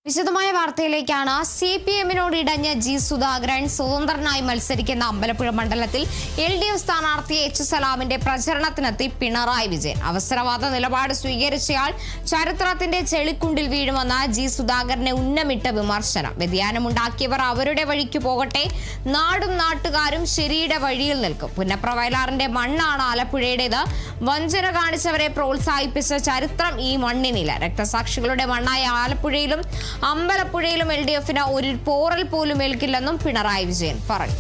വിശദമായ വാർത്തയിലേക്കാണ്. CPM-നോട് ഇടഞ്ഞ ജി സുധാകരൻ സ്വതന്ത്രനായി മത്സരിക്കുന്ന അമ്പലപ്പുഴ മണ്ഡലത്തിൽ LDF സ്ഥാനാർത്ഥി H സലാമിന്റെ പ്രചരണത്തിനെത്തി പിണറായി വിജയൻ. അവസരവാദ നിലപാട് സ്വീകരിച്ചയാൾ ചരിത്രത്തിന്റെ ചെളിക്കുണ്ടിൽ വീഴുമെന്ന ജി സുധാകരനെ ഉന്നമിട്ട വിമർശനം. വ്യതിയാനമുണ്ടാക്കിയവർ അവരുടെ വഴിക്ക് പോകട്ടെ, നാടും നാട്ടുകാരും ശരിയുടെ വഴിയിൽ നിൽക്കും. പുന്നപ്ര വയലാറിന്റെ മണ്ണാണ് ആലപ്പുഴയുടേത്. വഞ്ചന കാണിച്ചവരെ പ്രോത്സാഹിപ്പിച്ച ചരിത്രം ഈ മണ്ണിനില്ല. രക്തസാക്ഷികളുടെ മണ്ണായ ആലപ്പുഴയിലും അമ്പലപ്പുഴയിലും LDF-ന് ഒരു പോറൽ പോലും ഏൽക്കില്ലെന്നും പിണറായി വിജയൻ പറഞ്ഞു.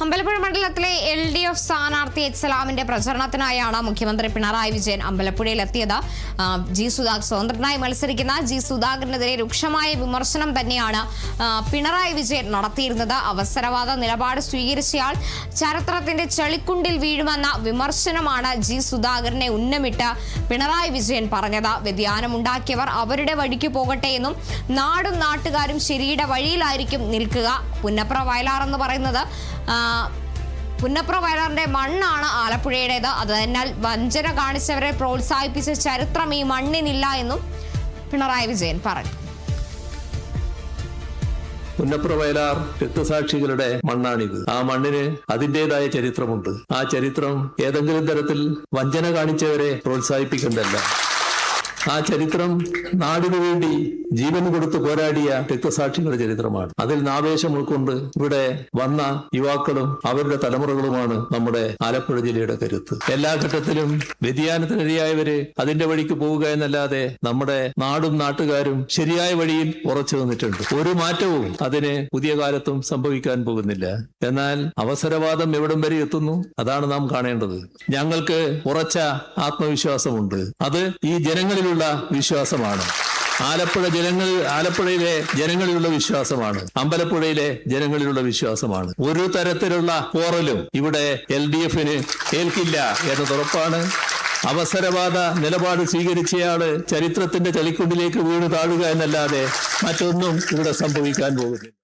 അമ്പലപ്പുഴ മണ്ഡലത്തിലെ LDF സ്ഥാനാർത്ഥി H സലാമിന്റെ പ്രചരണത്തിനായാണ് മുഖ്യമന്ത്രി പിണറായി വിജയൻ അമ്പലപ്പുഴയിലെത്തിയത്. സ്വതന്ത്രനായി മത്സരിക്കുന്ന ജി സുധാകരനെതിരെ രൂക്ഷമായ വിമർശനം തന്നെയാണ് പിണറായി വിജയൻ നടത്തിയിരുന്നത്. അവസരവാദ നിലപാട് സ്വീകരിച്ചയാൾ ചരിത്രത്തിന്റെ ചെളിക്കുണ്ടിൽ വീഴുമെന്ന വിമർശനമാണ് ജി സുധാകരനെ ഉന്നമിട്ട് പിണറായി വിജയൻ പറഞ്ഞത്. വ്യതിയാനമുണ്ടാക്കിയവർ അവരുടെ വഴിക്ക് പോകട്ടെ എന്നും നാടും നാട്ടുകാരും ശരിയുടെ വഴിയിലായിരിക്കും നിൽക്കുക. പുന്നപ്ര വയലാർ എന്ന് പറയുന്നത് പുന്നപ്ര വയലാറിന്റെ മണ്ണാണ് ആലപ്പുഴയുടേത്. അതിനാൽ വഞ്ചന കാണിച്ചവരെ പ്രോത്സാഹിപ്പിച്ച ചരിത്രം ഈ മണ്ണിനില്ല എന്നും പിണറായി വിജയൻ പറഞ്ഞു. പുന്നപ്ര വയലാർ രക്തസാക്ഷികളുടെ മണ്ണാണിത്. ആ മണ്ണിന് അതിൻ്റെതായ ചരിത്രമുണ്ട്. ആ ചരിത്രം ഏതെങ്കിലും തരത്തിൽ വഞ്ചന കാണിച്ചവരെ പ്രോത്സാഹിപ്പിക്കേണ്ടല്ല. ആ ചരിത്രം നാടിനു വേണ്ടി ജീവൻ കൊടുത്ത് പോരാടിയ രക്തസാക്ഷികളുടെ ചരിത്രമാണ്. അതിൽ ആവേശം ഉൾക്കൊണ്ട് ഇവിടെ വന്ന യുവാക്കളും അവരുടെ തലമുറകളുമാണ് നമ്മുടെ ആലപ്പുഴ ജില്ലയുടെ കരുത്ത്. എല്ലാ ഘട്ടത്തിലും വ്യതിയാനത്തിനിരയായവര് അതിന്റെ വഴിക്ക് പോവുക എന്നല്ലാതെ നമ്മുടെ നാടും നാട്ടുകാരും ശരിയായ വഴിയിൽ ഉറച്ചു നിന്നിട്ടുണ്ട്. ഒരു മാറ്റവും അതിന് പുതിയ കാലത്തും സംഭവിക്കാൻ പോകുന്നില്ല. എന്നാൽ അവസരവാദം എവിടം വരെ എത്തുന്നു അതാണ് നാം കാണേണ്ടത്. ഞങ്ങൾക്ക് ഉറച്ച ആത്മവിശ്വാസമുണ്ട്. അത് ഈ ജനങ്ങളിലുള്ള വിശ്വാസമാണ്. ആലപ്പുഴയിലെ ജനങ്ങളിലുള്ള വിശ്വാസമാണ്. അമ്പലപ്പുഴയിലെ ജനങ്ങളിലുള്ള വിശ്വാസമാണ്. ഒരു തരത്തിലുള്ള പോറലും ഇവിടെ LDF-ന് ഏൽക്കില്ല എന്നതുറപ്പാണ്. അവസരവാദ നിലപാട് സ്വീകരിച്ചയാള് ചരിത്രത്തിന്റെ ചളിക്കുണ്ടിലേക്ക് വീണു താഴുക എന്നല്ലാതെ മറ്റൊന്നും ഇവിടെ സംഭവിക്കാൻ പോകുന്നില്ല.